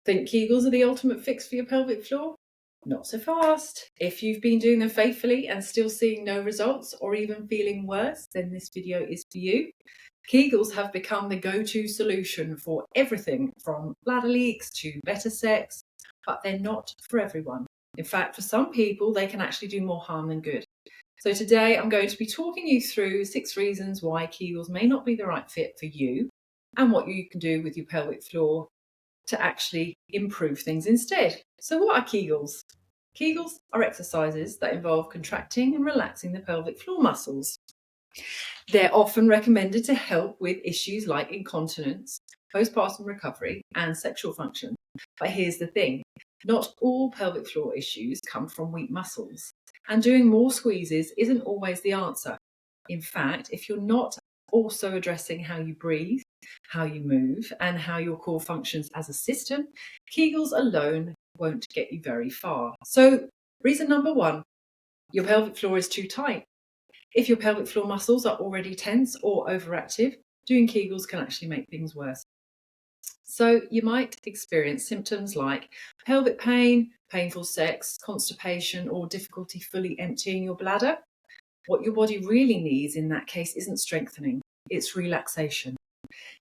Think Kegels are the ultimate fix for your pelvic floor? Not so fast. If you've been doing them faithfully and still seeing no results or even feeling worse, then this video is for you. Kegels have become the go-to solution for everything from bladder leaks to better sex, but they're not for everyone. In fact, for some people, they can actually do more harm than good. So today I'm going to be talking you through 6 reasons why Kegels may not be the right fit for you and what you can do with your pelvic floor to actually improve things instead. So what are Kegels? Kegels are exercises that involve contracting and relaxing the pelvic floor muscles. They're often recommended to help with issues like incontinence, postpartum recovery, and sexual function. But here's the thing, not all pelvic floor issues come from weak muscles, and doing more squeezes isn't always the answer. In fact, if you're not also addressing how you breathe, how you move, and how your core functions as a system, Kegels alone won't get you very far. So, reason number 1, your pelvic floor is too tight. If your pelvic floor muscles are already tense or overactive, doing Kegels can actually make things worse. So you might experience symptoms like pelvic pain, painful sex, constipation, or difficulty fully emptying your bladder. What your body really needs in that case isn't strengthening, it's relaxation.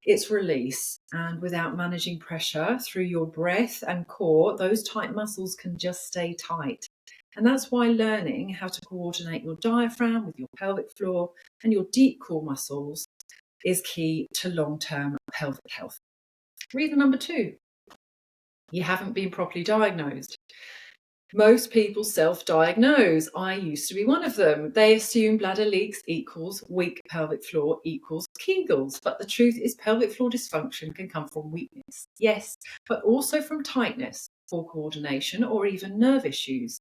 It's release, and without managing pressure through your breath and core, those tight muscles can just stay tight. And that's why learning how to coordinate your diaphragm with your pelvic floor and your deep core muscles is key to long-term pelvic health. Reason number 2, you haven't been properly diagnosed. Most people self-diagnose. I used to be one of them. They assume bladder leaks equals weak pelvic floor equals Kegels. But the truth is pelvic floor dysfunction can come from weakness, yes, but also from tightness, poor coordination, or even nerve issues.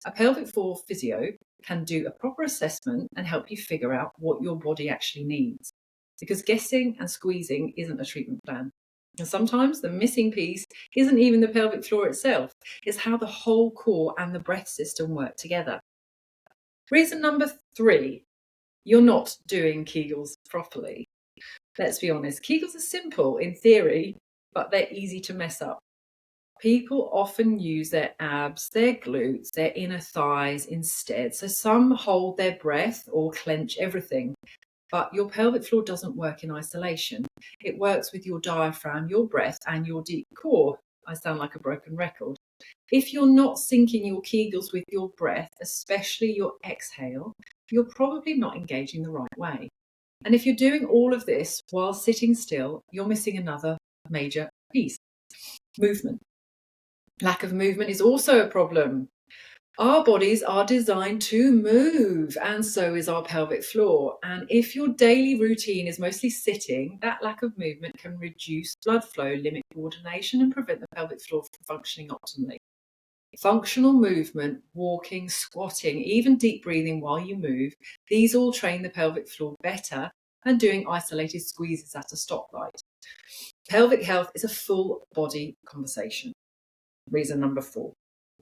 A pelvic floor physio can do a proper assessment and help you figure out what your body actually needs. Because guessing and squeezing isn't a treatment plan. And sometimes the missing piece isn't even the pelvic floor itself, it's how the whole core and the breath system work together. Reason number 3, you're not doing Kegels properly. Let's be honest, Kegels are simple in theory, but they're easy to mess up. People often use their abs, their glutes, their inner thighs instead. So some hold their breath or clench everything. But your pelvic floor doesn't work in isolation. It works with your diaphragm, your breath, and your deep core. I sound like a broken record. If you're not syncing your Kegels with your breath, especially your exhale, you're probably not engaging the right way. And if you're doing all of this while sitting still, you're missing another major piece: movement. Lack of movement is also a problem. Our bodies are designed to move, and so is our pelvic floor. And if your daily routine is mostly sitting, that lack of movement can reduce blood flow, limit coordination, and prevent the pelvic floor from functioning optimally. Functional movement, walking, squatting, even deep breathing while you move, these all train the pelvic floor better than doing isolated squeezes at a stoplight. Pelvic health is a full body conversation. Reason number 4.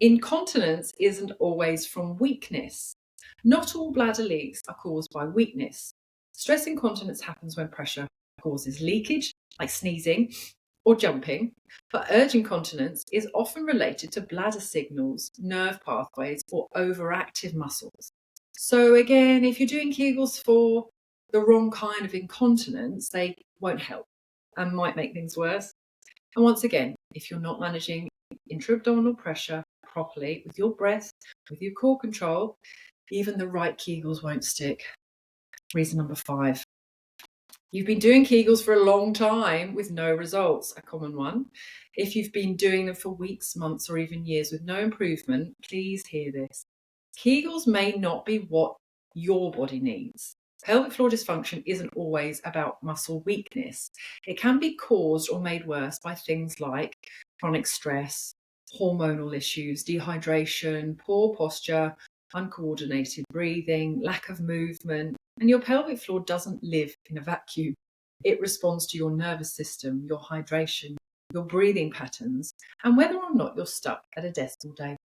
Incontinence isn't always from weakness. Not all bladder leaks are caused by weakness. Stress incontinence happens when pressure causes leakage, like sneezing or jumping, but urge incontinence is often related to bladder signals, nerve pathways, or overactive muscles. So again, if you're doing Kegels for the wrong kind of incontinence, they won't help and might make things worse. And once again, if you're not managing intra-abdominal pressure properly with your breath, with your core control, even the right Kegels won't stick. Reason number 5. You've been doing Kegels for a long time with no results, a common one. If you've been doing them for weeks, months, or even years with no improvement, please hear this. Kegels may not be what your body needs. Pelvic floor dysfunction isn't always about muscle weakness. It can be caused or made worse by things like chronic stress, hormonal issues, dehydration, poor posture, uncoordinated breathing, lack of movement. And your pelvic floor doesn't live in a vacuum. It responds to your nervous system, your hydration, your breathing patterns, and whether or not you're stuck at a desk all day.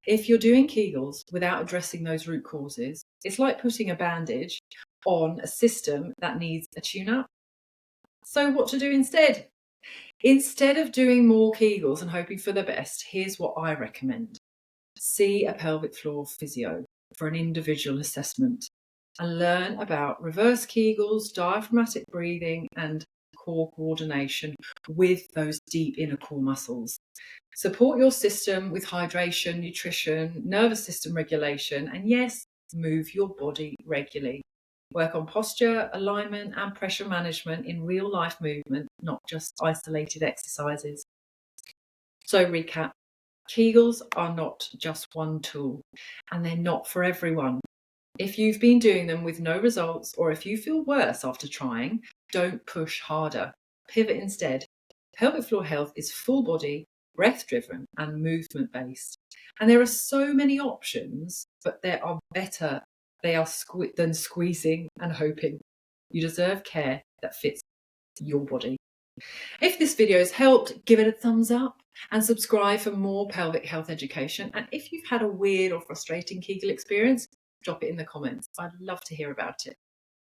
If you're doing Kegels without addressing those root causes, it's like putting a bandage on a system that needs a tune-up. So what to do instead? Instead of doing more Kegels and hoping for the best, here's what I recommend. See a pelvic floor physio for an individual assessment and learn about reverse Kegels, diaphragmatic breathing and core coordination with those deep inner core muscles. Support your system with hydration, nutrition, nervous system regulation, and yes, move your body regularly. Work on posture, alignment, and pressure management in real life movement, not just isolated exercises. So, recap. Kegels are not just one tool, and they're not for everyone. If you've been doing them with no results, or if you feel worse after trying, don't push harder. Pivot instead. Pelvic floor health is full body, breath driven, and movement based. And there are so many options, but there are better than squeezing and hoping. You deserve care that fits your body. If this video has helped, give it a thumbs up and subscribe for more pelvic health education. And if you've had a weird or frustrating Kegel experience, drop it in the comments. I'd love to hear about it.